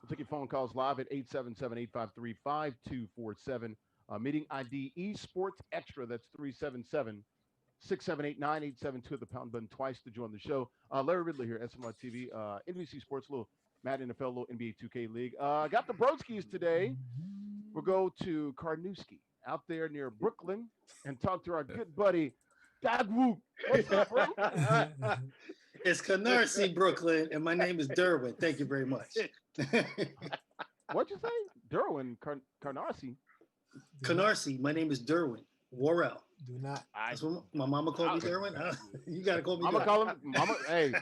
Take your phone calls live at 877-853-5247. Meeting ID esports extra. That's 377-678-9872 at the pound button twice to join the show. Larry Ridley here, SMY TV, NBC Sports, little Madden NFL, little NBA 2K League. Got the Broskis today. We'll go to Carnoustie out there near Brooklyn and talk to our good buddy Dagwood. What's up, bro? It's Canarsie, Brooklyn, and my name is Derwin. Thank you very much. What'd you say? Derwin Carnoustie. Canarsie, my name is Derwin Worrell. Do not. That's what my mama called me, Derwin. You gotta call me. I'm gonna call him. Mama, hey,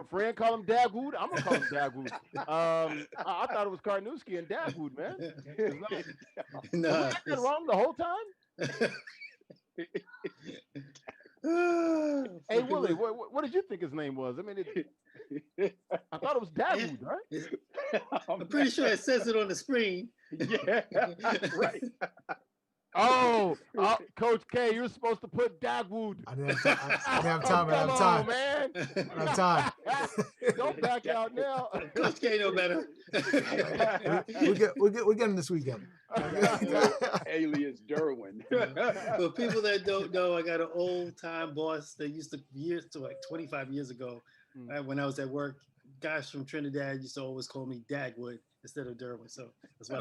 friend, call him Dagwood. I'm gonna call him Dagwood. I thought it was Carnoustie and Dagwood, man. No, was that wrong the whole time? Hey Willie, what did you think his name was? I mean, I thought it was Dagwood, right? I'm pretty sure it says it on the screen. Yeah, right. Oh, Coach K, you're supposed to put Dagwood. I didn't have time. Come on, man. I have time. Don't back out now. Coach K know better. We're getting this weekend. Alias Derwin. For people that don't know, I got an old time boss that used to like 25 years ago when I was at work. Guys from Trinidad used to always call me Dagwood instead of Derwin. So that's why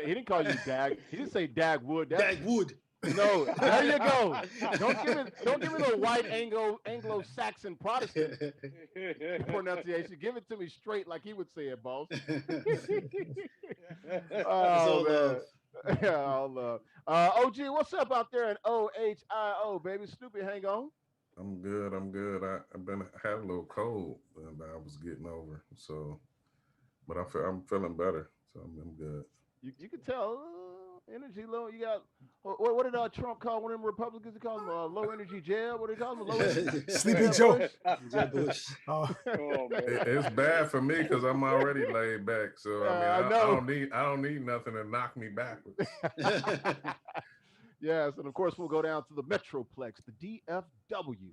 he didn't call you Dag. He didn't say Dagwood. Dagwood. No, there you go. Don't give me the white Anglo-Saxon Protestant pronunciation. Give it to me straight like he would say it, boss. Oh man. Yeah, all love. OG, what's up out there in OHIO, baby? Snoopy, hang on. I'm good. I've been had a little cold that I was getting over. So, but I'm feeling better. So I'm good. You can tell energy low. You got what did Trump call one of them Republicans? He called them low energy jail. What do they call them? Low energy Sleeping Joe. Bush. Oh, man. It's bad for me because I'm already laid back. So I don't need nothing to knock me backwards. Yes, and of course we'll go down to the Metroplex, the DFW,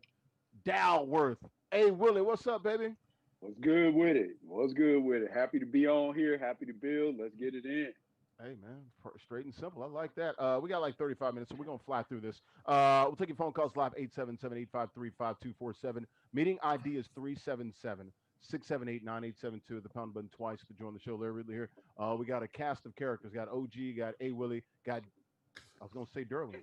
Dalworth. Hey Willie, what's up, baby? What's good with it? Happy to be on here. Happy to build. Let's get it in. Hey man, straight and simple. I like that. We got like 35 minutes, so we're gonna fly through this. We'll take your phone calls live 877-853-5247. Meeting ID is 377-678-9872. The pound button twice to join the show. Larry Ridley here. We got a cast of characters. Got OG, got A Willie, got I was gonna say Derwin.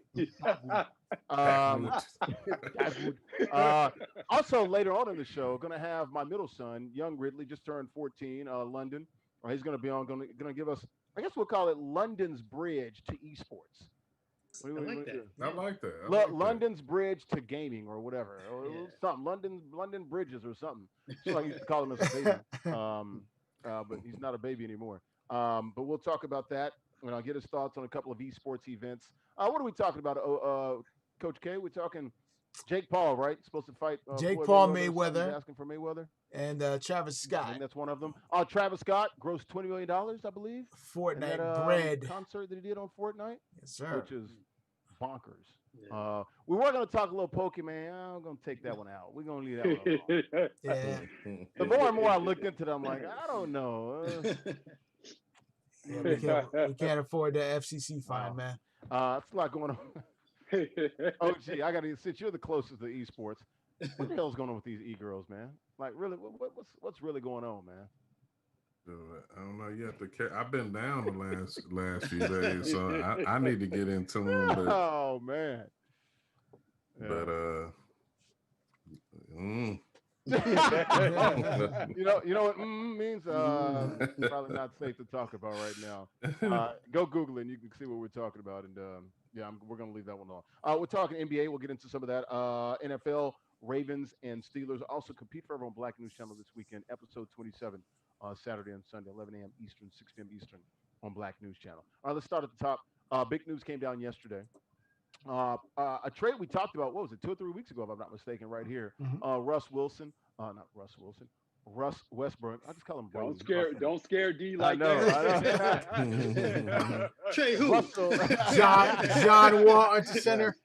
Also later on in the show, gonna have my middle son, young Ridley, just turned 14, London. He's gonna be on, gonna give us, I guess we'll call it London's bridge to esports. I like that. I like that. London's bridge to gaming or whatever, or something. London bridges or something. So I used to call him as a baby, but he's not a baby anymore. But we'll talk about that. And I'll get his thoughts on a couple of esports events. What are we talking about, Coach K? We're talking Jake Paul, right? Supposed to fight Jake Paul Mayweather. Asking for Mayweather. And Travis Scott. I think that's one of them. Travis Scott grossed $20 million, I believe. Fortnite bread. Concert that he did on Fortnite. Yes, sir. Which is bonkers. Yeah. We were going to talk a little Pokemon. I'm going to take that one out. We're going to leave that one alone. Yeah. The more and more I looked into it, I'm like, I don't know. Yeah, we can't afford the FCC fine, man. That's a lot going on. OG, I got to since you're the closest to esports. What the hell's going on with these e-girls, man? Like, really, what's really going on, man? I don't know. You have to. I've been down the last few days, so I need to get into them. But, oh man. Yeah. But you know what means? Probably not safe to talk about right now. Go Google it and you can see what we're talking about. And we're going to leave that one on. We're talking NBA. We'll get into some of that. NFL, Ravens, and Steelers also compete forever on Black News Channel this weekend. Episode 27, Saturday and Sunday, 11 a.m. Eastern, 6 p.m. Eastern on Black News Channel. All right, let's start at the top. Big news came down yesterday. A trade we talked about, what was it, 2 or 3 weeks ago, if I'm not mistaken, right here. Mm-hmm. Russ Westbrook. I just call him Brady. Don't scare D like that. I know. Trey who? John Wall at the center.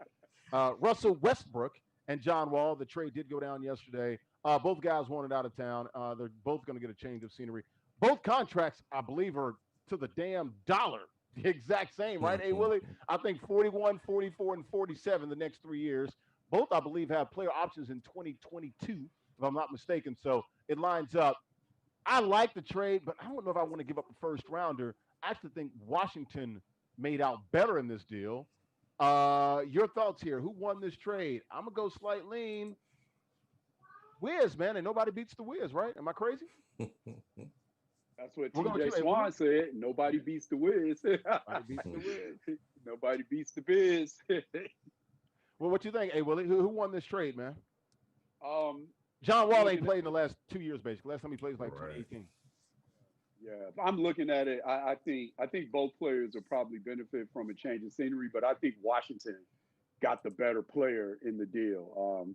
Russell Westbrook and John Wall. The trade did go down yesterday. Both guys wanted out of town. They're both going to get a change of scenery. Both contracts, I believe, are to the damn dollar. The exact same, right? Hey, Willie, I think 41, 44, and 47 the next 3 years. Both, I believe, have player options in 2022, if I'm not mistaken. So it lines up. I like the trade, but I don't know if I want to give up a first rounder. I actually think Washington made out better in this deal. Your thoughts here? Who won this trade? I'm gonna go slight lean. Wiz, man, and nobody beats the Wiz, right? Am I crazy? That's what We're going TJ to Swan said. Nobody beats the Wiz. Nobody beats the Wiz. Nobody beats the Biz. Well, what you think? Hey, Willie, who won this trade, man? um, John Wall ain't looking played in the last 2 years, basically. Last time he played was like Right. 2018. Yeah, if I'm looking at it, I think both players will probably benefit from a change of scenery, but I think Washington got the better player in the deal,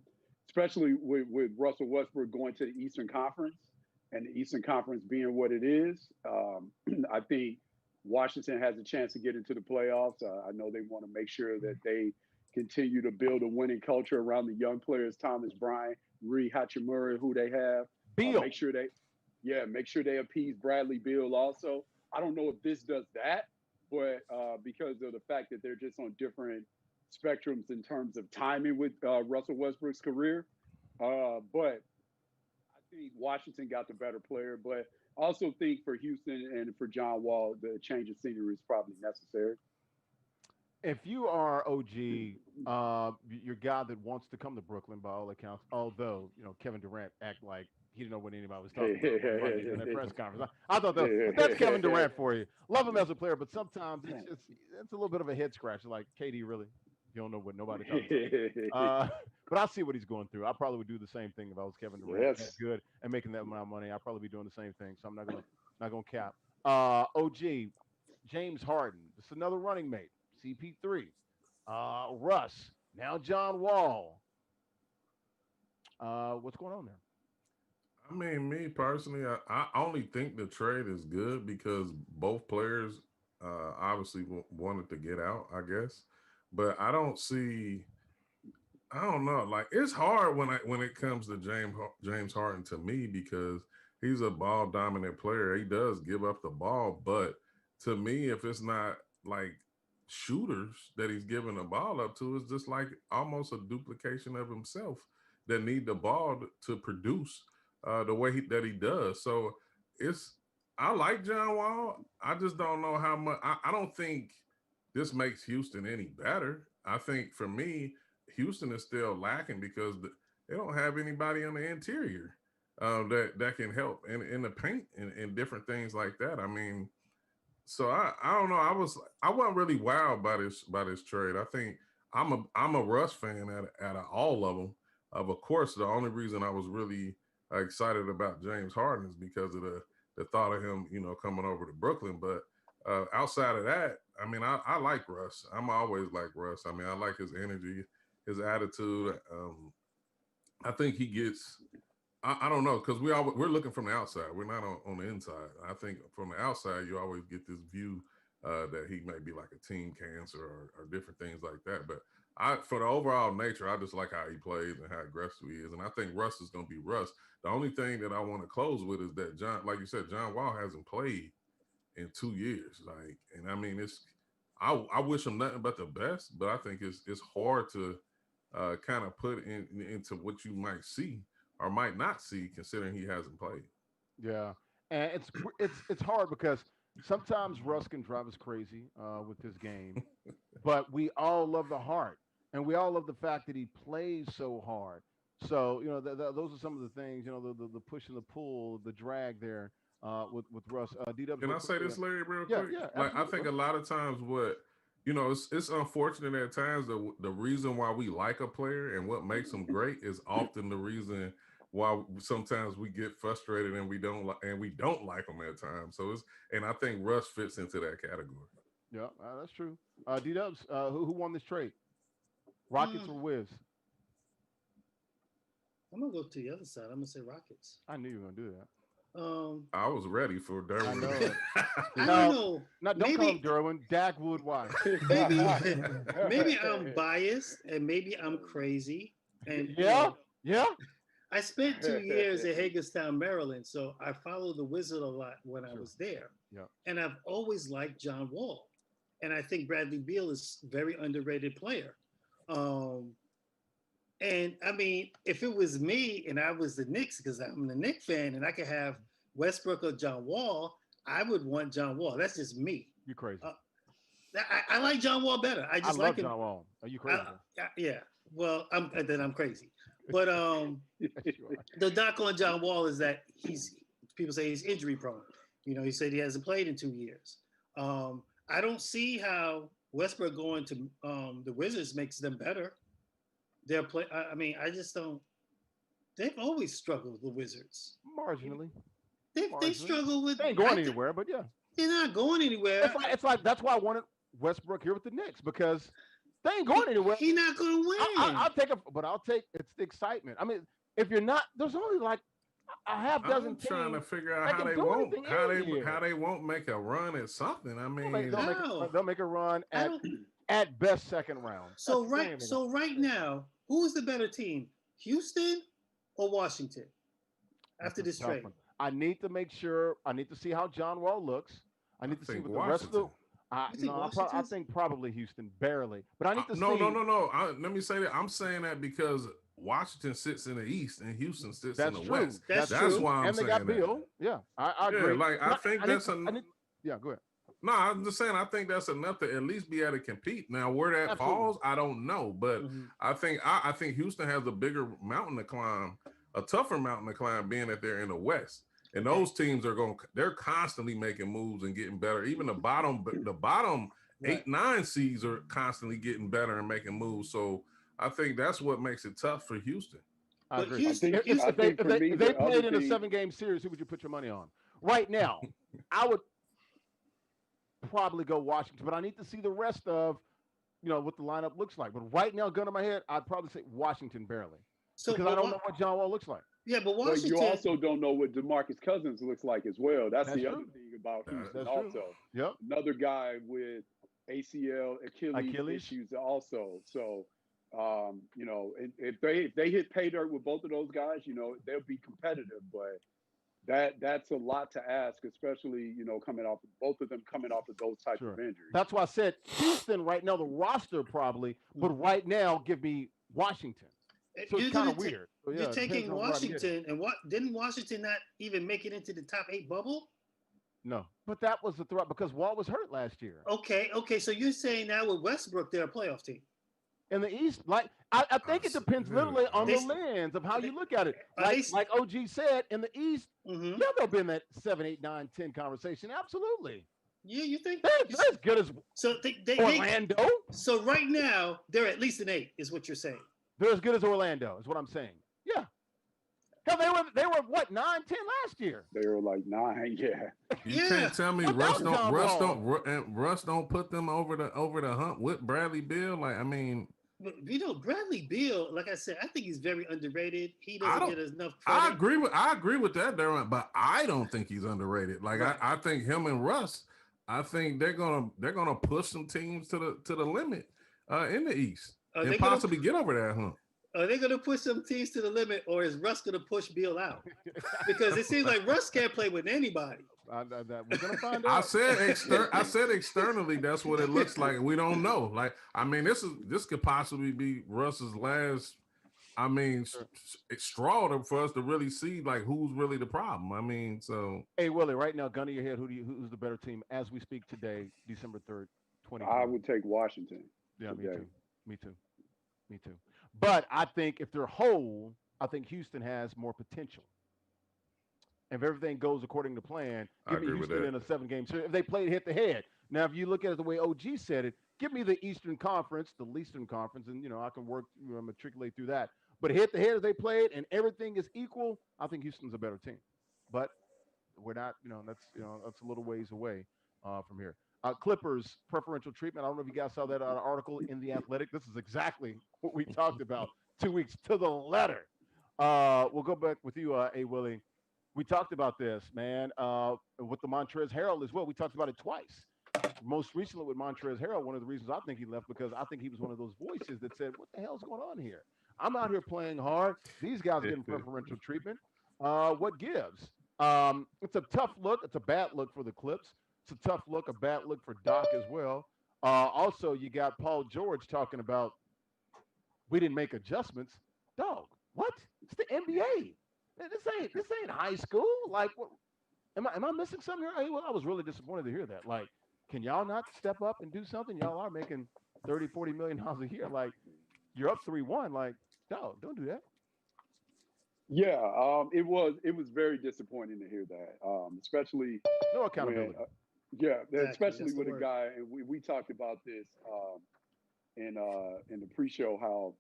especially with Russell Westbrook going to the Eastern Conference and the Eastern Conference being what it is. I think Washington has a chance to get into the playoffs. I know they want to make sure that they continue to build a winning culture around the young players, Thomas Bryant, Rui Hachimura, who they have. Beal. Make sure they appease Bradley Beal also. I don't know if this does that, but because of the fact that they're just on different spectrums in terms of timing with Russell Westbrook's career. But I think Washington got the better player, but I also think for Houston and for John Wall, the change of scenery is probably necessary. If you are OG, your guy that wants to come to Brooklyn by all accounts, although, Kevin Durant act like he didn't know what anybody was talking about in that press conference. I thought that's Kevin Durant for you. Love him as a player, but sometimes it's a little bit of a head scratch. Like, KD, really? You don't know what nobody talking about. But I see what he's going through. I probably would do the same thing if I was Kevin Durant. That's good and making that amount of money. I'd probably be doing the same thing. So I'm not gonna cap. OG, James Harden. It's another running mate. CP3. Russ. Now John Wall. What's going on there? I mean, me personally, I only think the trade is good because both players obviously wanted to get out, I guess. But I don't know. Like, it's hard when it comes to James Harden to me because he's a ball dominant player. He does give up the ball, but to me, if it's not like shooters that he's giving the ball up to, it's just like almost a duplication of himself that need the ball to produce the way that he does. So I like John Wall. I just don't know how much. I don't think this makes Houston any better. I think for me, Houston is still lacking because they don't have anybody on the interior that can help in the paint and different things like that. I mean, so I don't know. I wasn't really wowed by this trade. I think I'm a Russ fan at all of them. Of course, the only reason I was really excited about James Harden is because of the thought of him, coming over to Brooklyn. But outside of that, I mean, I like Russ. I'm always like Russ. I mean, I like his energy, his attitude. I think he gets. I don't know, because we're looking from the outside. We're not on the inside. I think from the outside, you always get this view that he may be like a team cancer or different things like that. But for the overall nature, I just like how he plays and how aggressive he is. And I think Russ is going to be Russ. The only thing that I want to close with is that like you said, John Wall hasn't played in 2 years. Like, and I mean, I wish him nothing but the best, but I think it's hard to kind of put into what you might see or might not see, considering he hasn't played. Yeah, and it's hard because sometimes Russ can drive us crazy with his game, but we all love the heart, and we all love the fact that he plays so hard. So those are some of the things, the push and the pull, the drag there with Russ. D-Dubs, Can I say this, Larry, real yeah, quick? yeah, Like, I think a lot of times it's unfortunate at times the reason why we like a player and what makes him great is often the reason why sometimes we get frustrated and we don't like him at times. So and I think Russ fits into that category. Yeah, that's true. D-Dubs, who won this trade? Rockets or Wiz? I'm gonna go to the other side. I'm gonna say Rockets. I knew you were gonna do that. I was ready for Derwin. I know. I don't know. No, don't call him Derwin. Dagwood Wise. Maybe I'm biased and maybe I'm crazy. And yeah. I spent 2 years in Hagerstown, Maryland, so I followed the Wizard a lot when I was there. Yeah. And I've always liked John Wall. And I think Bradley Beal is a very underrated player. And I mean, if it was me and I was the Knicks, because I'm the Knicks fan, and I could have Westbrook or John Wall, I would want John Wall. That's just me. You crazy. I like John Wall better. I just like him. John Wall. Are you crazy? Yeah. Well, I'm crazy. But the knock on John Wall is that people say he's injury prone. You know, he said he hasn't played in 2 years. I don't see how Westbrook going to the Wizards makes them better. I just don't. They've always struggled with the Wizards. Marginally. They struggle with. They ain't going anywhere, but yeah. They're not going anywhere. It's like that's why I wanted Westbrook here with the Knicks, because they ain't going anywhere. He's not going to win. I'll take it's the excitement. I mean, if you're not, there's only like a half dozen I'm teams. trying to figure out how they won't make a run at something. I mean, they'll make a run at best second round. So right now, who is the better team, Houston or Washington? After this trade, I need to make sure. I need to see how John Wall looks. I need to see what the rest of the. I think probably Houston, barely. But I need to see. No. Let me say that. I'm saying that because Washington sits in the East and Houston sits in the West. That's why I'm saying that. And they got Bill. Yeah, I agree. I think that's yeah, go ahead. No, I'm just saying I think that's enough to at least be able to compete. Now, where that falls, I don't know. But I think Houston has a bigger mountain to climb, a tougher mountain to climb, being that they're in the West. And those teams they're constantly making moves and getting better. Even the bottom 8-9 seeds are constantly getting better and making moves. So I think that's what makes it tough for Houston. I agree. If they played in a 7-game series, who would you put your money on? Right now, I would probably go Washington, but I need to see the rest of, what the lineup looks like. But right now, gun to my head, I'd probably say Washington barely. Because I don't know what John Wall looks like. Yeah, but Washington. But you also don't know what DeMarcus Cousins looks like as well. That's the other thing about Houston also. Yep. Another guy with ACL, Achilles issues also. So, if they hit pay dirt with both of those guys, they'll be competitive. But that's a lot to ask, especially, both of them coming off of those types of injuries. That's why I said Houston right now, the roster probably, but right now, give me Washington. So it's kind of weird. So, you're taking Washington, and didn't Washington not even make it into the top 8 bubble? No, but that was the threat because Wall was hurt last year. Okay. So you're saying now with Westbrook, they're a playoff team? In the East, I think it depends literally on the lens of how you look at it. Like OG said, in the East, they'll be in that 7, 8, 9, 10 conversation. Absolutely. Yeah, you think they're as good as Orlando? So right now, they're at least an 8, is what you're saying. They're as good as Orlando, is what I'm saying. Yeah. Hell, they were what, 9, 10 last year. They were like 9, yeah. You can't tell me Russ don't put them over the hump with Bradley Beal. But Bradley Beal, like I said, I think he's very underrated. He doesn't get enough credit. I agree with that, Darren, but I don't think he's underrated. I think him and Russ, I think they're gonna push some teams to the limit in the East and possibly get over that hump. Are they going to push some teams to the limit, or is Russ going to push Beal out? Because it seems like Russ can't play with anybody. We're going to find out. I said externally, that's what it looks like. We don't know. This could possibly be Russ's last, straw for us to really see who's really the problem. Hey, Willie, right now, gun to your head, who's the better team as we speak today, December 3rd, 2020? I would take Washington. Yeah, me too. But I think if they're whole, I think Houston has more potential. If everything goes according to plan, give me Houston in a 7-game series. If they played head-to-head. Now, if you look at it the way OG said it, give me the Eastern Conference, and, I can work, matriculate through that. But head-to-head, if they played and everything is equal, I think Houston's a better team. But we're not, that's a little ways away from here. Clippers preferential treatment. I don't know if you guys saw that article in The Athletic. This is exactly what we talked about 2 weeks to the letter. We'll go back with you, A. Willie. We talked about this, man, with the Montrezl Harrell as well. We talked about it twice. Most recently with Montrezl Harrell, one of the reasons I think he left, because I think he was one of those voices that said, what the hell's going on here? I'm out here playing hard. These guys getting preferential treatment. What gives? It's a tough look. It's a bad look for the Clips. It's a tough look, a bad look for Doc as well. Also, you got Paul George talking about we didn't make adjustments. Dog, what? It's the NBA. Man, this ain't high school. Like, what? Am I missing something here? Hey, well, I was really disappointed to hear that. Like, can y'all not step up and do something? Y'all are making 30, $40 million a year. Like, you're up 3-1. Like, no, don't do that. Yeah, it was very disappointing to hear that, especially No when accountability. yeah, Exactly, especially that's the with a word. guy, and we talked about this in the pre-show how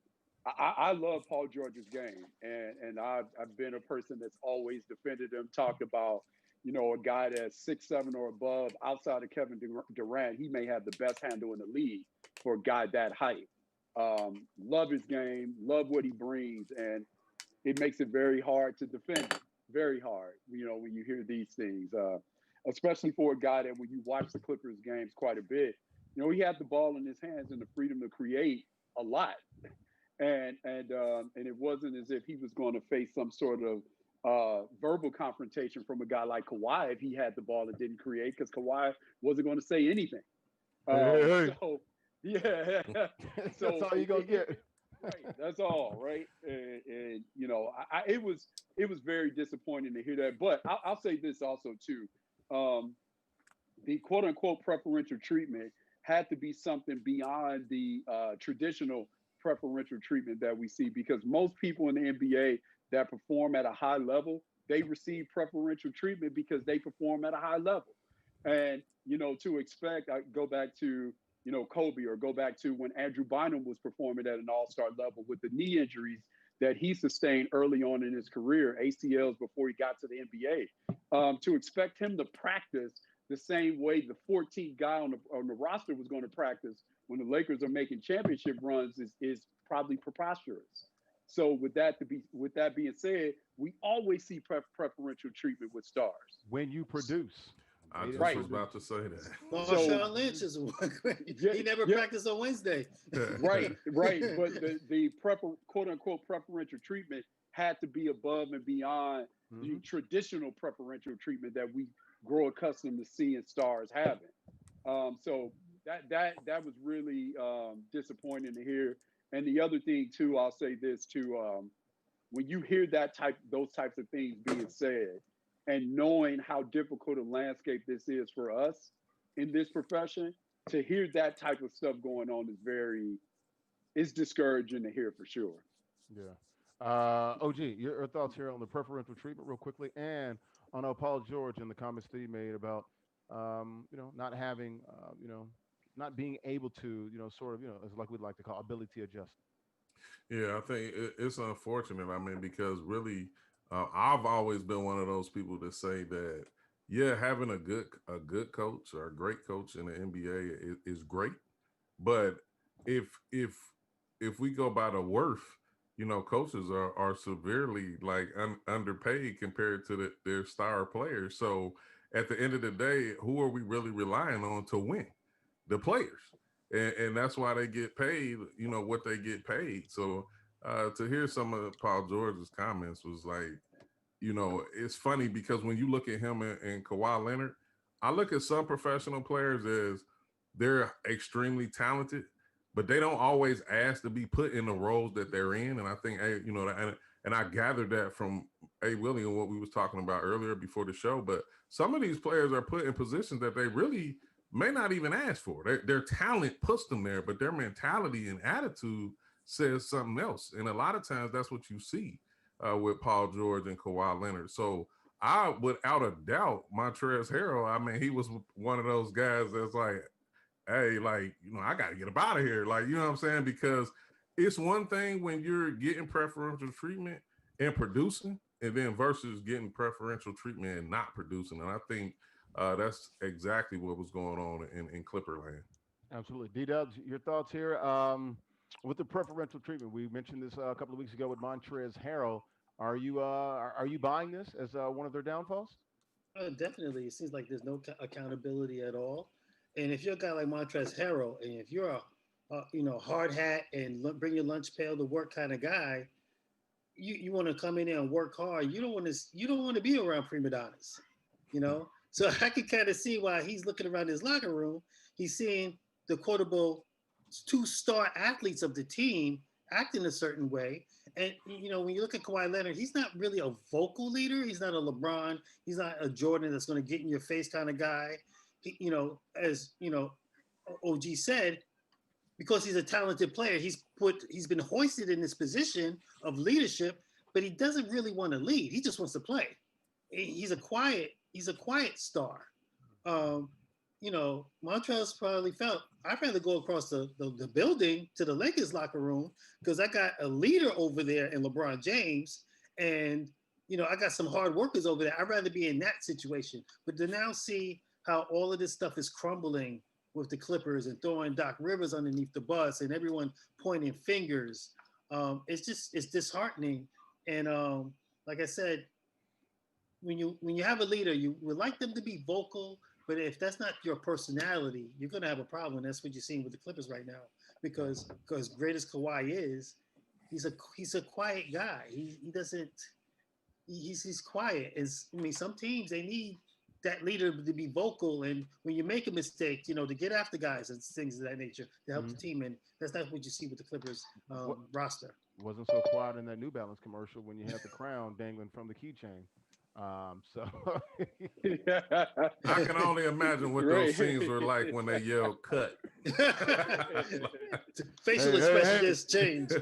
I love Paul George's game, and I've been a person that's always defended him, talked about a guy that's 6'7" or above outside of Kevin Durant, he may have the best handle in the league for a guy that height. Love his game, love what he brings, and it makes it very hard to defend him. Very hard, when you hear these things, especially for a guy that when you watch the Clippers games quite a bit, he had the ball in his hands and the freedom to create a lot. And it wasn't as if he was going to face some sort of verbal confrontation from a guy like Kawhi if he had the ball and didn't create, because Kawhi wasn't going to say anything. Hey. So yeah, so That's all you gonna get. right, that's all right. And it was very disappointing to hear that. But I'll say this also too, the quote unquote preferential treatment had to be something beyond the traditional preferential treatment that we see, because most people in the NBA that perform at a high level, they receive preferential treatment because they perform at a high level. And to expect, I go back to Kobe, or go back to when Andrew Bynum was performing at an all-star level with the knee injuries that he sustained early on in his career, ACLs before he got to the NBA. To expect him to practice the same way the 14th guy on the roster was going to practice when the Lakers are making championship runs is probably preposterous. So with that being said, we always see preferential treatment with stars. When you produce. I just Right. was about to say that. Marshawn Lynch is one. He never practiced on Wednesday. Right. But the quote unquote preferential treatment had to be above and beyond the traditional preferential treatment that we grow accustomed to seeing stars having. So that was really disappointing to hear. And the other thing too, I'll say this too, when you hear those types of things being said, and knowing how difficult a landscape this is for us in this profession, to hear that type of stuff going on is discouraging to hear for sure. Yeah. OG, your thoughts here on the preferential treatment real quickly, and on Paul George and the comments that he made about, not having, not being able to, sort of, as like we'd like to call ability adjust. Yeah, I think it's unfortunate. I mean, because really, I've always been one of those people that say that, yeah, having a good coach or a great coach in the NBA is great, but if we go by the worth, coaches are severely like underpaid compared to their star players. So at the end of the day, who are we really relying on to win? The players. And that's why they get paid, what they get paid. So to hear some of Paul George's comments was like, it's funny because when you look at him and Kawhi Leonard, I look at some professional players as they're extremely talented, but they don't always ask to be put in the roles that they're in. And I think, and I gathered that from A. Willie and what we was talking about earlier before the show. But some of these players are put in positions that they really may not even ask for. Their talent puts them there, but their mentality and attitude says something else. And a lot of times that's what you see with Paul George and Kawhi Leonard. So I, without a doubt, Montrezl Harrell, I mean, he was one of those guys that's like, hey, like, I got to get up out of here. Like, you know what I'm saying? Because it's one thing when you're getting preferential treatment and producing, and then versus getting preferential treatment and not producing. And I think that's exactly what was going on in Clipperland. Absolutely. D-Dubs, your thoughts here with the preferential treatment. We mentioned this a couple of weeks ago with Montrezl Harrell. Are you buying this as one of their downfalls? Definitely. It seems like there's no accountability at all. And if you're a guy like Montrezl Harrell, and if you're hard hat and bring your lunch pail to work kind of guy, you want to come in there and work hard. You don't want to be around prima donnas, you know. So I can kind of see why he's looking around his locker room. He's seeing the quotable two-star athletes of the team acting a certain way. And when you look at Kawhi Leonard, he's not really a vocal leader. He's not a LeBron. He's not a Jordan that's going to get in your face kind of guy. As OG said, because he's a talented player, he's been hoisted in this position of leadership, but he doesn't really want to lead. He just wants to play. He's a quiet star. Montrezl probably felt I'd rather go across the building to the Lakers locker room because I got a leader over there in LeBron James, and I got some hard workers over there. I'd rather be in that situation. But to now see how all of this stuff is crumbling with the Clippers and throwing Doc Rivers underneath the bus and everyone pointing fingers, it's disheartening. And like I said, when you have a leader, you would like them to be vocal, but if that's not your personality, you're gonna have a problem. And that's what you're seeing with the Clippers right now. Because great as Kawhi is, he's a quiet guy. He doesn't he's quiet. Some teams they need that leader to be vocal, and when you make a mistake, to get after guys and things of that nature to help the team. And that's not what you see with the Clippers roster. Wasn't so quiet in that New Balance commercial when you had the crown dangling from the keychain. So I can only imagine what those scenes were like when they yelled "cut." Facial expression has changed.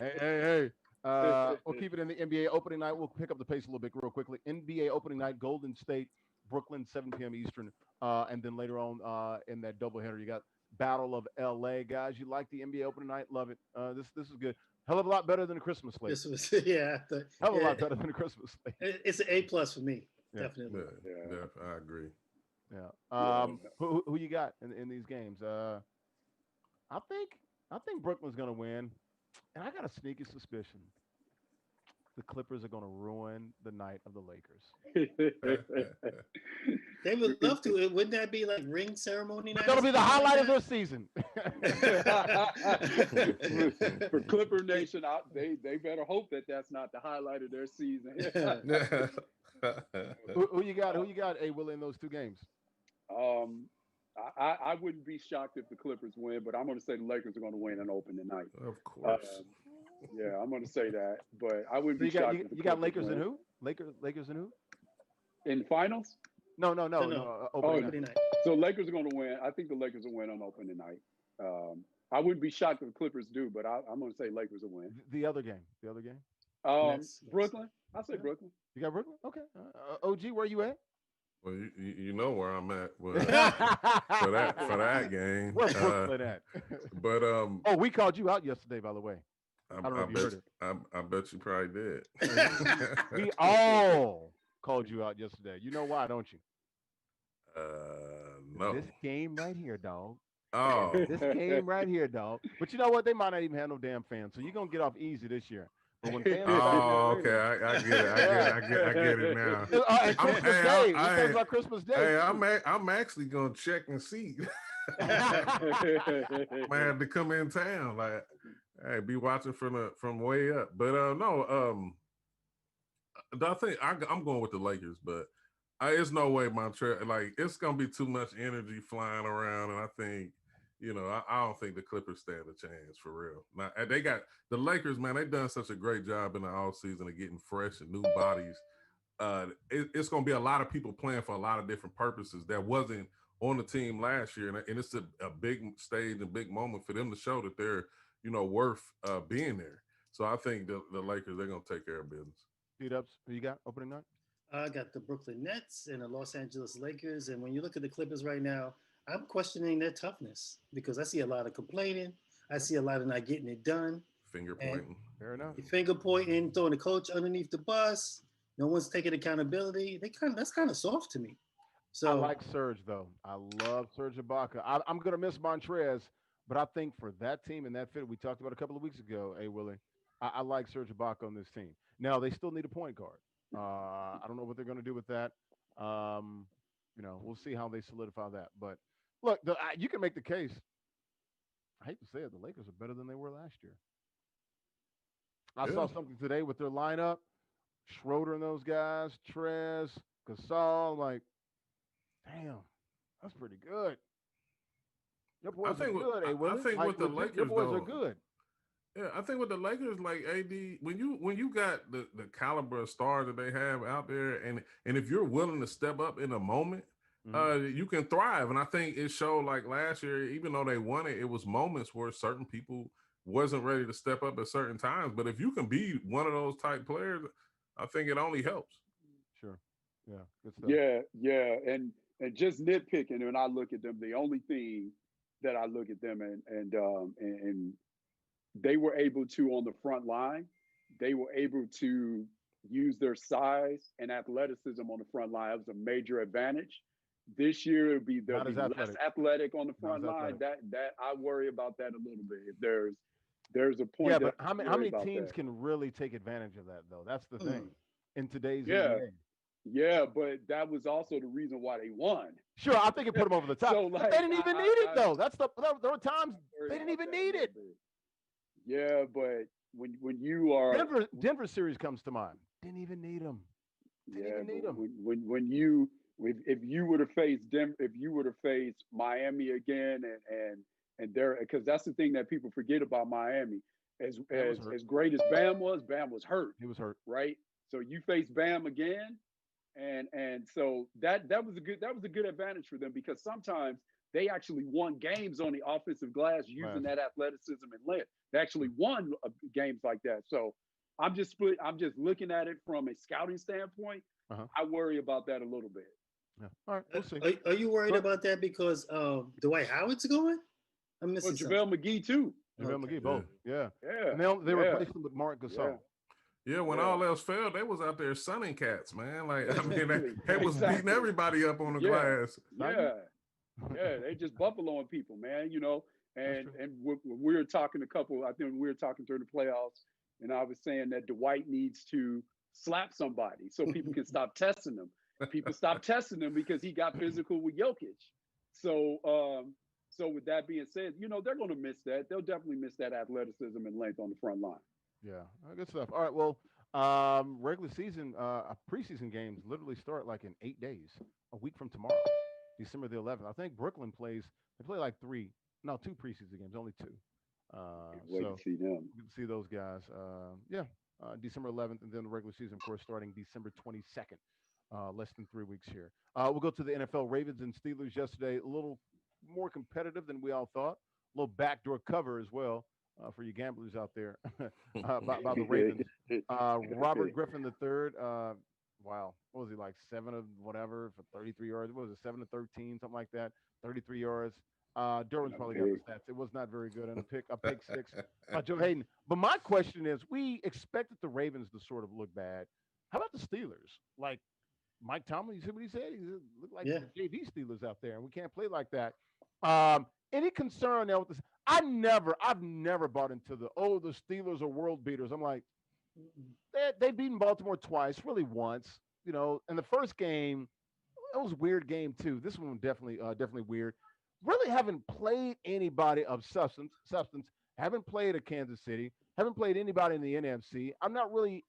Hey. We'll keep it in the NBA opening night. We'll pick up the pace a little bit real quickly. NBA opening night, Golden State, Brooklyn, 7 p.m. Eastern. And then later on in that doubleheader, you got Battle of LA. Guys, you like the NBA opening night? Love it. This is good. Hell of a lot better than the Christmas slate. This was Hell of a lot better than the Christmas slate. It's an A+ for me, definitely. Yeah, I agree. Yeah. Who you got in these games? I think Brooklyn's gonna win, and I got a sneaky suspicion the Clippers are gonna ruin the night of the Lakers. They would love to. Wouldn't that be like ring ceremony night? That'll be the highlight of their season. For Clipper Nation, they better hope that that's not the highlight of their season. Who you got? Who you got? Will in those two games? I wouldn't be shocked if the Clippers win, but I'm going to say the Lakers are going to win and open tonight. Of course. Yeah, I'm going to say that, but I wouldn't be shocked. You got Lakers and who? Lakers and who? In the finals? No. Opening night. So Lakers are going to win. I think the Lakers will win on opening night. I wouldn't be shocked if the Clippers do, but I'm going to say Lakers will win. The other game. Brooklyn. I'll say Brooklyn. You got Brooklyn? Okay. OG, where you at? Well, you know where I'm at for that game. Where's Brooklyn at? But we called you out yesterday, by the way. I don't know if you heard it. I bet you probably did. We all called you out yesterday. You know why, don't you? No. This game right here, dog. Oh. This game right here, dog. But you know what? They might not even have no damn fans, so you're gonna get off easy this year. But when fans okay. I get it now. And Christmas Day. We talking about Christmas Day. Hey, I'm actually gonna check and see. Might have to come in town. Like, hey, be watching from way up. But no. I think I'm going with the Lakers, but it's no way like it's gonna be too much energy flying around, and I think. I don't think the Clippers stand a chance for real. Now, they got the Lakers, man. They've done such a great job in the offseason of getting fresh and new bodies. It's going to be a lot of people playing for a lot of different purposes that wasn't on the team last year, and it's a big stage and big moment for them to show that they're worth being there. So I think the Lakers, they're going to take care of business. Beat-ups, who you got opening night? I got the Brooklyn Nets and the Los Angeles Lakers, and when you look at the Clippers right now, I'm questioning their toughness because I see a lot of complaining. I see a lot of not getting it done. Finger pointing. Fair enough. Finger pointing, throwing the coach underneath the bus. No one's taking accountability. That's kind of soft to me. So I like Serge though. I love Serge Ibaka. I'm gonna miss Montrez, but I think for that team and that fit we talked about a couple of weeks ago, Willie, I like Serge Ibaka on this team. Now they still need a point guard. I don't know what they're gonna do with that. We'll see how they solidify that. But look, you can make the case. I hate to say it, the Lakers are better than they were last year. I Yeah. saw something today with their lineup. Schroeder and those guys, Trez, Gasol. Like, damn, that's pretty good. Your I boys are think with, good, I Willie. think Like, with the legit, your Lakers boys are though, good. yeah, I think with the Lakers, like AD, when you got the caliber of stars that they have out there, and if you're willing to step up in a moment, you can thrive. And I think it showed like last year, even though they won it, it was moments where certain people wasn't ready to step up at certain times. But if you can be one of those type players, I think it only helps. Sure. Yeah, good stuff. Yeah, and just nitpicking when I look at them, the only thing that I look at them and they were able to on the front line, they were able to use their size and athleticism on the front line. It was a major advantage. This year they'll Not be as less athletic. athletic on the Not front as line. athletic. That I worry about that a little bit. If there's a point Yeah, that but I how many worry about teams that. can really take advantage of that though? That's the thing in today's Yeah, NBA. yeah, but that was also the reason why they won. Sure, I think it put them over the top. So But like they didn't even need it I though. There were times worry they didn't about even that a need little it. bit. Yeah, but when you are Denver series comes to mind. Didn't even need them. Didn't yeah, even but need them. when you if you were to face Denver, if you were to face Miami again and there because that's the thing that people forget about Miami. As great as Bam was hurt, He was hurt. right? So you face Bam again, and so that was a good advantage for them because sometimes they actually won games on the offensive glass using that athleticism and length. They actually won games like that. So I'm just looking at it from a scouting standpoint. I worry about that a little bit. Yeah. All right, we'll see. Are you worried about that because Dwight Howard's going? I'm missing JaVale McGee too. JaVale McGee, both. Yeah. Yeah. And they replaced him with Mark Gasol. Yeah, when all else failed, they was out there sunning cats, man. Like I mean, they was beating everybody up on the glass. Yeah, they just buffaloing people, man. You know, and we were talking I think we were talking during the playoffs, and I was saying that Dwight needs to slap somebody so people can stop testing him. People stop testing him because he got physical with Jokic. So with that being said, you know, they're going to miss that. They'll definitely miss that athleticism and length on the front line. Yeah, good stuff. All right, well, regular season, preseason games literally start like in 8 days, a week from tomorrow, December the 11th. I think Brooklyn they play like 2 preseason games, only 2. Wait to see them. You can see those guys. December 11th, and then the regular season, of course, starting December 22nd. Less than 3 weeks here. We'll go to the NFL. Ravens and Steelers yesterday, a little more competitive than we all thought. A little backdoor cover as well for you gamblers out there by the Ravens. Robert Griffin III, wow, what was he, like 7 of whatever for 33 yards? What was it, 7 to 13, something like that, 33 yards. Derwin's probably got the stats. It was not very good. And a pick 6 by Joe Hayden. But my question is, we expected the Ravens to sort of look bad. How about the Steelers? Like, Mike Tomlin, you see what he said? He looked like JV Steelers out there, and we can't play like that. Any concern there with this? I've never bought into the Steelers are world beaters. I'm like, they've beaten Baltimore twice, really once. You know, and the first game, it was a weird game too. This one definitely weird. Really haven't played anybody of substance. Haven't played at Kansas City. Haven't played anybody in the NFC. I'm not really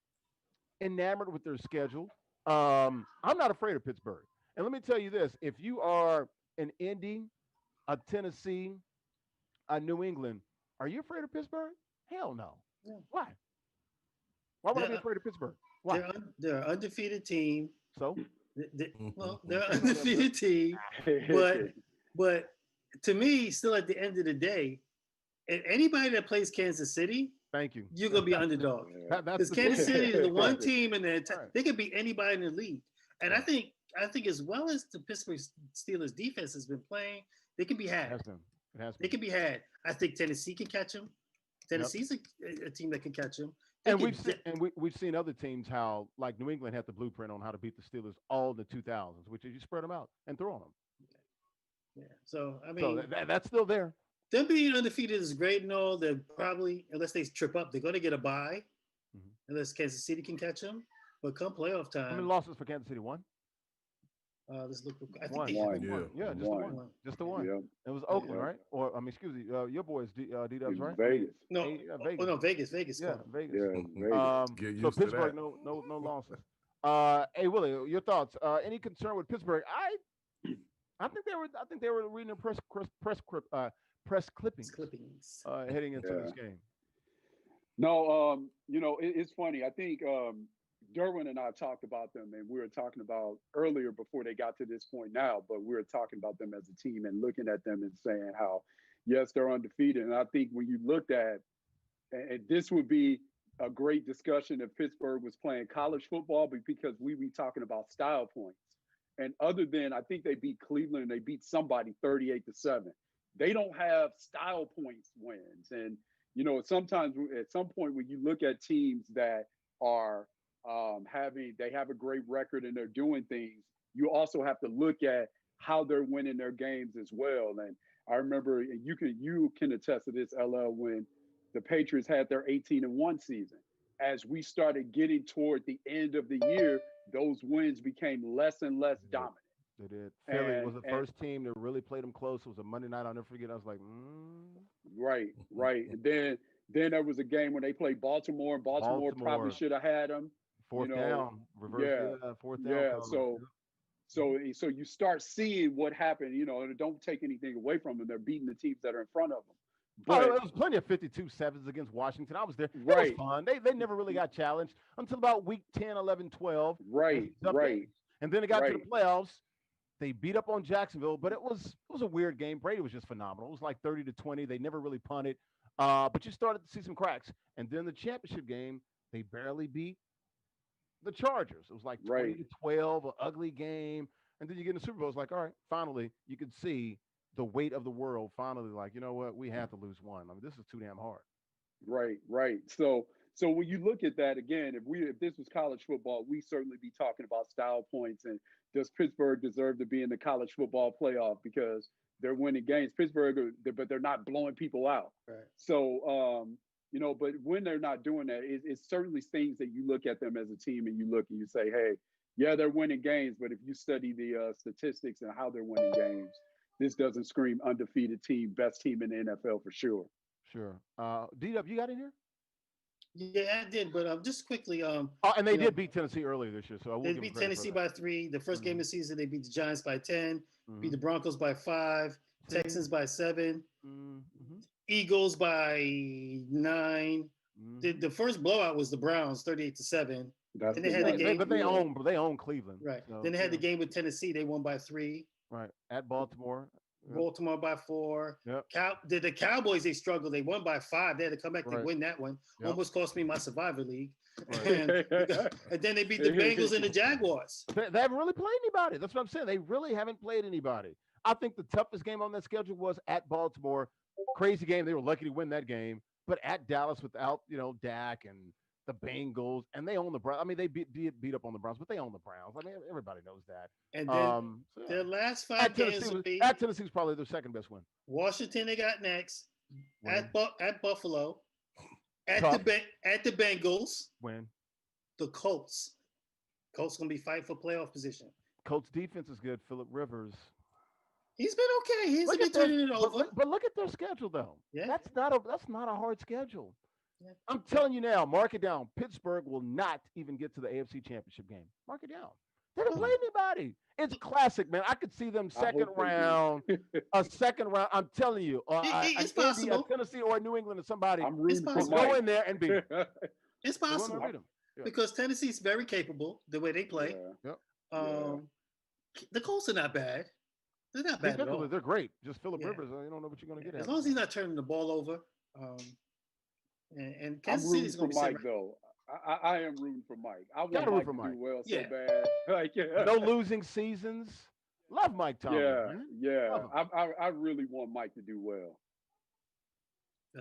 enamored with their schedule. I'm not afraid of Pittsburgh. And let me tell you this: if you are an Indy, a Tennessee, a New England, are you afraid of Pittsburgh? Hell no. Yeah. Why? Why would I be afraid of Pittsburgh? Why? They're an undefeated team. So, they're an undefeated team. But to me, still at the end of the day, anybody that plays Kansas City, thank you, you're gonna be underdog. Because Kansas City is the one team in the they could be anybody in the league. And I think as well as the Pittsburgh Steelers defense has been playing, they can be had. It has been. They can be had. I think Tennessee can catch them. Tennessee's a team that can catch them. And we've seen other teams how, like New England had the blueprint on how to beat the Steelers all in the 2000s, which is you spread them out and throw on them. Yeah. So I mean, that's still there. Them being undefeated is great and all. They're probably, unless they trip up, they're going to get a bye, unless Kansas City can catch them. But come playoff time, how many losses for Kansas City? 1. Let's look. I think One. they I had think Yeah. one. Yeah, just the One. one. Just the one. Yep. It was Oakland, Yep. right? Or I mean, excuse me, your boys, D-Dubs, right? Vegas. no. Vegas. Oh no, Vegas. Yeah, Called. Vegas. Yeah, Vegas. Get So used to Pittsburgh, that. no losses. Hey Willie, your thoughts? Any concern with Pittsburgh? I think they were reading a press It's clippings clippings. heading into Yeah. this game. No, it's funny. I think Derwin and I talked about them, and we were talking about earlier before they got to this point now, but we were talking about them as a team and looking at them and saying how, yes, they're undefeated. And I think when you looked at, and this would be a great discussion if Pittsburgh was playing college football, but because we be talking about style points. And other than, I think they beat Cleveland and they beat somebody 38-7. They don't have style points wins. And sometimes at some point when you look at teams that are they have a great record and they're doing things, you also have to look at how they're winning their games as well. And I remember, and you can attest to this, LL, when the Patriots had their 18-1 season. As we started getting toward the end of the year, those wins became less and less dominant. They did. Philly was the And first team that really played them close. It was a Monday night. I'll never forget. I was like, right. And then there was a game when they played Baltimore. Baltimore probably should have had them. Fourth down, reverse. Yeah, fourth down. Yeah. So you start seeing what happened. And don't take anything away from them. They're beating the teams that are in front of them. But there was plenty of 52-7s against Washington. I was there. It right. was fun. They never really got challenged until about week 10, 11, 12. Right. And then it got to the playoffs. They beat up on Jacksonville, but it was a weird game. Brady was just phenomenal. It was like 30-20. They never really punted. But you started to see some cracks. And then the championship game, they barely beat the Chargers. It was like 20-12, an ugly game. And then you get in the Super Bowl. It's like, all right, finally, you could see the weight of the world. Finally, like, you know what? We have to lose one. I mean, this is too damn hard. Right. So when you look at that again, if this was college football, we certainly be talking about style points and does Pittsburgh deserve to be in the college football playoff because they're winning games. Pittsburgh, but they're not blowing people out. Right. So but when they're not doing that, it's certainly things that you look at them as a team and you look and you say, hey, yeah, they're winning games, but if you study the statistics and how they're winning games, this doesn't scream undefeated team, best team in the NFL for sure. Sure. D-Dub, you got in here? Yeah, I did, but just quickly. And they did beat Tennessee earlier this year, so they beat Tennessee by 3. The first game of the season, they beat the Giants by 10, beat the Broncos by 5, Texans by 7, Eagles by 9. The first blowout was the Browns, 38-7. But they own Cleveland, right? So, then they had the game with Tennessee. They won by 3. Right at Baltimore. Baltimore by 4. Yep. The Cowboys, they struggled. They won by 5. They had to come back to win that one. Yep. Almost cost me my Survivor League. Right. And then they beat the Bengals and the Jaguars. They haven't really played anybody. That's what I'm saying. They really haven't played anybody. I think the toughest game on that schedule was at Baltimore. Crazy game. They were lucky to win that game. But at Dallas without, Dak and the Bengals, and they own the Browns. I mean, they beat up on the Browns, but they own the Browns. I mean, everybody knows that. And then their last 5 games will be at Tennessee's probably their second best win. Washington, they got next. Win. At Buffalo. At the Bengals. Win. The Colts. Colts gonna be fighting for playoff position. Colts defense is good. Phillip Rivers. He's been okay. He hasn't been turning it over. But look at their schedule, though. Yeah. That's not a hard schedule. Yeah. I'm telling you now, mark it down. Pittsburgh will not even get to the AFC Championship game. Mark it down. They don't play anybody. It's classic, man. I could see them second round, a second round. I'm telling you, it's possible. A Tennessee or New England or somebody. I'm rooting for Mike. Go in there and beat them. It's possible because Tennessee's very capable the way they play. Yeah. Yep. The Colts are not bad. They're not bad at all. They're great. Just Phillip Rivers. You don't know what you're going to get. As long as he's not turning the ball over. And Kansas I'm City's rooting going for to be Mike, though. I am rooting for Mike. I want Mike to do well so bad. No losing seasons. Love Mike Tomlin. Yeah. I really want Mike to do well.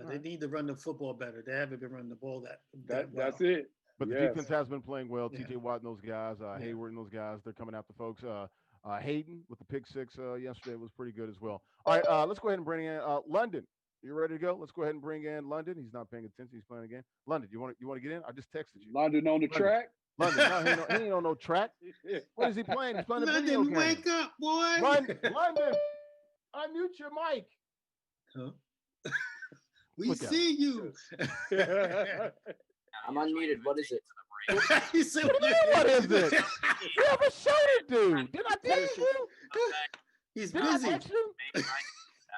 They need to run the football better. They haven't been running the ball that well. That's it. But the defense has been playing well. TJ Watt and those guys, Hayward and those guys, they're coming after folks. Hayden with the pick 6 yesterday was pretty good as well. All right, let's go ahead and bring in London. You ready to go? Let's go ahead and bring in London. He's not paying attention. He's playing a game. London, you want to get in? I just texted you. London on the track. London. No, he ain't on no track. What is he playing? He's playing a video London, game. wake up, boy. London, unmute your mic. Huh? We Look at see you. I'm unmuted. What is it? You said, What is it? You have a show to do. Did I tell you? He's Did I busy. text you?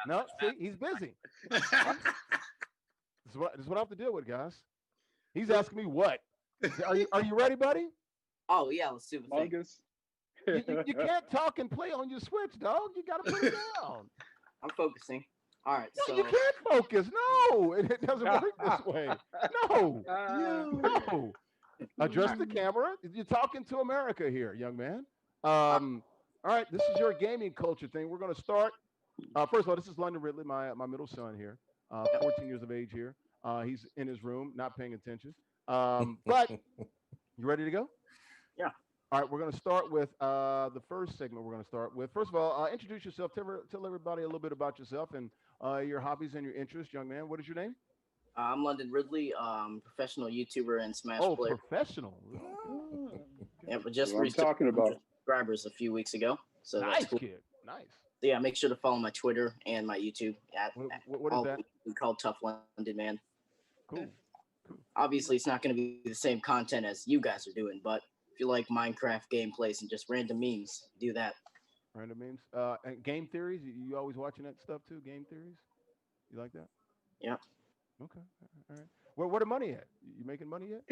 No, see, he's busy. This is what I have to deal with, guys. He's asking me what. Are you ready, buddy? Oh yeah, let's do the thing. August. You can't talk and play on your Switch, dog. You got to put it down. I'm focusing. All right, No, so you can't focus. No, it doesn't work this way. No, no. Address the camera. You're talking to America here, young man. All right, this is your gaming culture thing. We're going to start. First of all, this is London Ridley, my middle son here, 14 years of age here. He's in his room, not paying attention. But you ready to go? Yeah. All right, we're going to start with the first segment. We're going to start with, first of all, introduce yourself. Tell everybody a little bit about yourself and your hobbies and your interests, young man. What is your name? I'm London Ridley, professional YouTuber and Smash Oh, player. professional. Yeah, but just What I'm reached talking about. subscribers a few weeks ago. So Nice, that's cool. kid. Nice. So yeah, make sure to follow my Twitter and my YouTube at What is that? called Tough London Man. Cool. Obviously, it's not going to be the same content as you guys are doing, but if you like Minecraft gameplays and just random memes, do that. Random memes. And game theories. You always watching that stuff too? Game theories. You like that? Yeah. Okay. All right. Where the money at? You making money yet?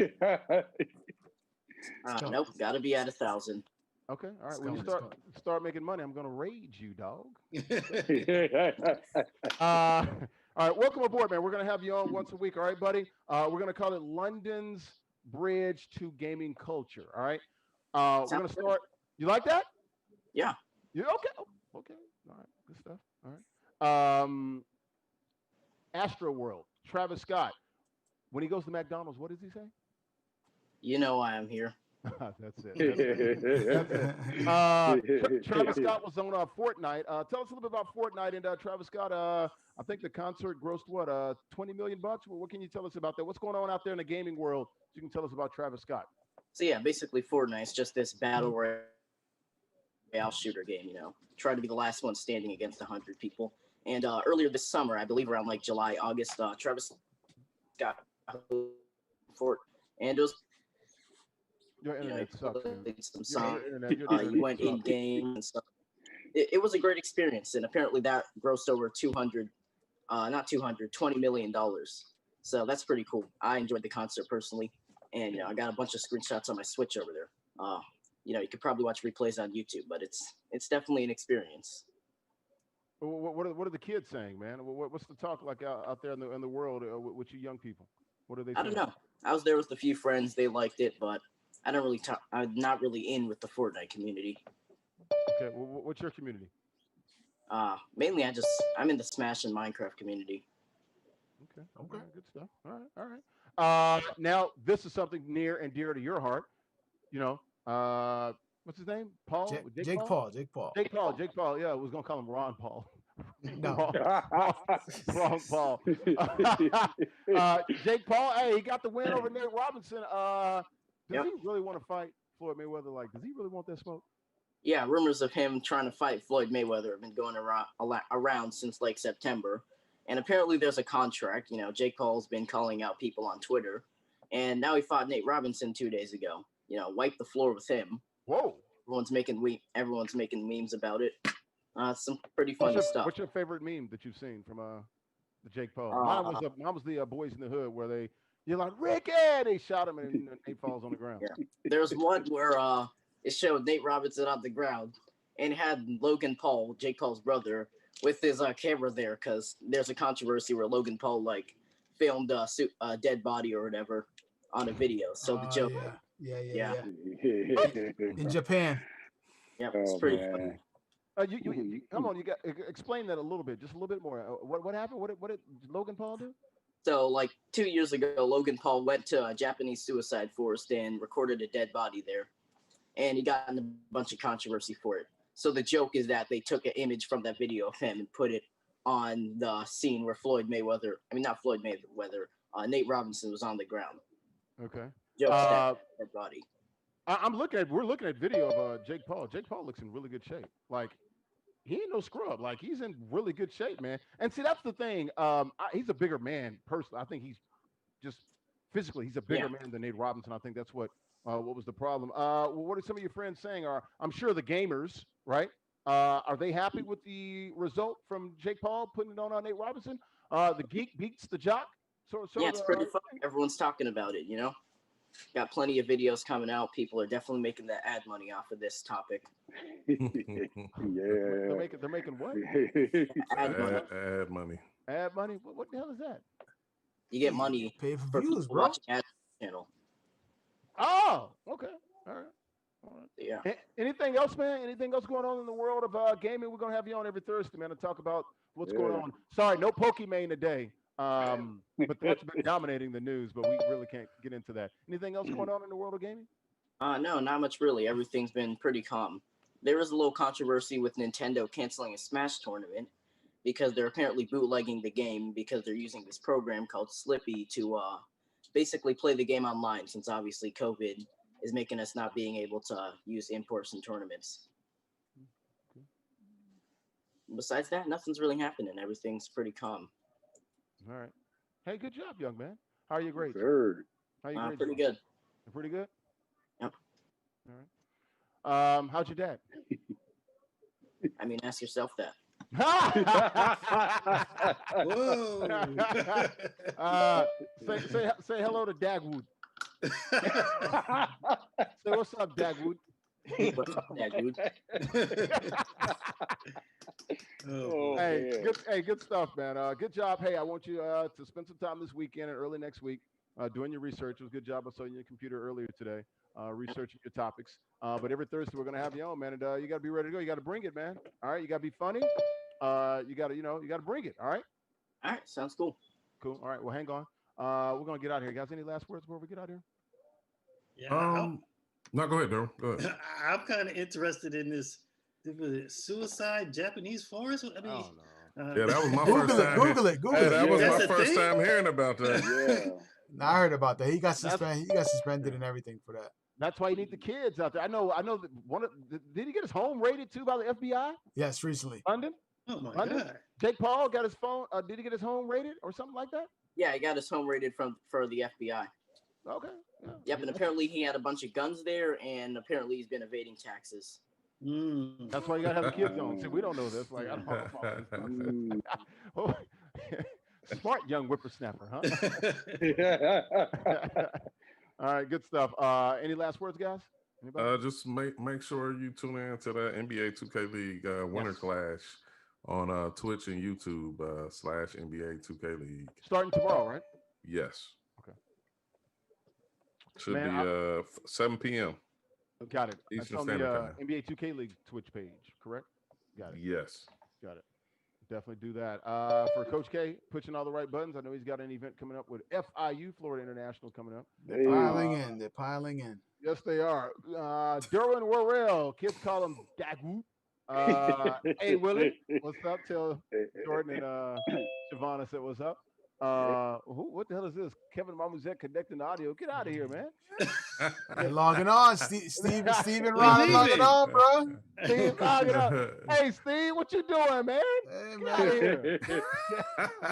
Nope, got to be at 1,000. Okay. All right. Let's When go, you let's start making money, I'm gonna raid you, dog. All right. Welcome aboard, man. We're gonna have you on once a week. All right, buddy. We're gonna call it London's Bridge to Gaming Culture. All right. We're gonna Sounds good. start. You like that? Yeah. You okay? Okay. All right. Good stuff. All right. Astro World. Travis Scott. When he goes to McDonald's, what does he say? You know why I'm here. That's it. Travis Scott was on Fortnite. Tell us a little bit about Fortnite and Travis Scott. I think the concert grossed what, $20 million? What can you tell us about that? What's going on out there in the gaming world? You can tell us about Travis Scott. So yeah, basically Fortnite's just this battle royale shooter game. Try to be the last one standing against 100 people. And earlier this summer, I believe around like July, August, Travis Scott Fort and it was Your internet sucks, played some Your songs. internet You went in sucks. game and stuff. It was a great experience, and apparently that grossed over $20 million. So that's pretty cool. I enjoyed the concert personally, and I got a bunch of screenshots on my Switch over there. You could probably watch replays on YouTube, but it's definitely an experience. What are the kids saying, man? What's the talk like out there in the world with you young people? What are they saying? I don't know. I was there with a few friends. They liked it, but I don't really talk. I'm not really in with the Fortnite community. Okay, what's your community? Mainly I'm in the Smash and Minecraft community. Okay. All right, good stuff. All right. Now this is something near and dear to your heart. What's his name? Paul? Jake Paul. Jake Paul. Yeah, I was gonna call him Ron Paul. No. Wrong Paul. Jake Paul. Hey, he got the win over Nate Robinson. Does he really want to fight Floyd Mayweather? Like, does he really want that smoke? Yeah, rumors of him trying to fight Floyd Mayweather have been going around since like September. And apparently there's a contract. Jake Paul's been calling out people on Twitter. And now he fought Nate Robinson 2 days ago. Wiped the floor with him. Whoa. Everyone's making memes about it. Some pretty funny stuff. What's your favorite meme that you've seen from the Jake Paul? Mine was the Boys in the Hood where you're like, Ricky! They shot him and Nate falls on the ground. Yeah. There's one where it showed Nate Robinson on the ground and had Logan Paul, Jake Paul's brother, with his camera there because there's a controversy where Logan Paul filmed a dead body or whatever on a video. So the joke. Yeah. In Japan. Yeah, it's pretty funny. You come on, you got explain that a little bit, just a little bit more. What happened? What did Logan Paul do? So 2 years ago, Logan Paul went to a Japanese suicide forest and recorded a dead body there, and he got in a bunch of controversy for it. So the joke is that they took an image from that video of him and put it on the scene where Nate Robinson was on the ground. Okay. Joke's dead body. We're looking at video of Jake Paul. Jake Paul looks in really good shape. Like he ain't no scrub. Like he's in really good shape, man. And see, that's the thing. He's a bigger man personally. I think he's just physically, he's a bigger man than Nate Robinson. I think that's what was the problem. Well, what are some of your friends saying? I'm sure the gamers, right? Are they happy with the result from Jake Paul putting it on Nate Robinson? The geek beats the jock. Yeah, it's pretty fun. Everyone's talking about it, Got plenty of videos coming out. People are definitely making the ad money off of this topic. They're making what? Ad money. Ad money. Ad money? What the hell is that? You get money Pay for views, people bro. watching ad channel. Oh, okay. All right. Yeah. Anything else, man? Anything else going on in the world of gaming? We're gonna have you on every Thursday, man, to talk about what's going on. Sorry, no Pokemon today. But that's been dominating the news, but we really can't get into that. Anything else going on in the world of gaming? No, not much really. Everything's been pretty calm. There was a little controversy with Nintendo canceling a Smash tournament because they're apparently bootlegging the game because they're using this program called Slippy to basically play the game online, since obviously COVID is making us not being able to use imports in tournaments. Besides that, nothing's really happening. Everything's pretty calm. All right. Hey, good job, young man. How are you grades? Third. How are you grades? Pretty good. You're pretty good? Yep. All right. How's your dad? I mean, ask yourself that. Whoa. Say hello to Dagwood. Say what's up, Dagwood. What's up, Dad, dude? Good stuff, man. Good job. Hey, I want you to spend some time this weekend and early next week doing your research. It was a good job. I saw you on your computer earlier today, researching your topics. But every Thursday we're gonna have you on, man, and you gotta be ready to go. You gotta bring it, man. All right, you gotta be funny. You gotta bring it. All right. All right, sounds cool. Cool. All right. Well, hang on. We're gonna get out of here, guys. Any last words before we get out of here? Yeah. No, go ahead, Daryl. Go ahead. I'm kind of interested in this suicide Japanese forest. I mean, yeah, that was my first time. Google it. That was That's my first thing? time hearing about that. I heard about that. He got suspended and everything for that. That's why you need the kids out there. I know that did he get his home raided too by the FBI? Yes, recently. London? Oh my London? God. Jake Paul got his phone. Did he get his home raided or something like that? Yeah, he got his home raided for the FBI. Okay. Yeah. Yep, and apparently he had a bunch of guns there, and apparently he's been evading taxes. That's why you gotta have the kids on. See, we don't know this. Like, I don't know. Smart young whippersnapper, huh? All right, good stuff. Any last words, guys? Anybody? Just make sure you tune in to the NBA 2K League Winter Clash on Twitch and YouTube /NBA 2K League. Starting tomorrow, right? Yes. Okay. Should be 7 p.m. Got it. Eastern That's on Standard the Time. NBA 2K League Twitch page, correct? Got it. Yes. Got it. Definitely do that. For Coach K, pushing all the right buttons. I know he's got an event coming up with FIU, Florida International, coming up. They're piling in. Yes, they are. Derwin Worrell, kids call him Dagu. Hey, Willie, what's up? Tell Jordan and Shavonna said what's up. What the hell is this? Kevin Mamuzet connecting the audio. Get out of here, man. They're logging on. Steve and Ron logging on, bro. Steve logging on. Hey, Steve, what you doing, man? Hey, Get out of here.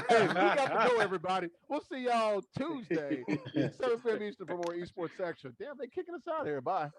Hey, we got to go, everybody. We'll see y'all Tuesday, 7 p.m. Eastern for more esports extra. Damn, they kicking us out of here. Bye.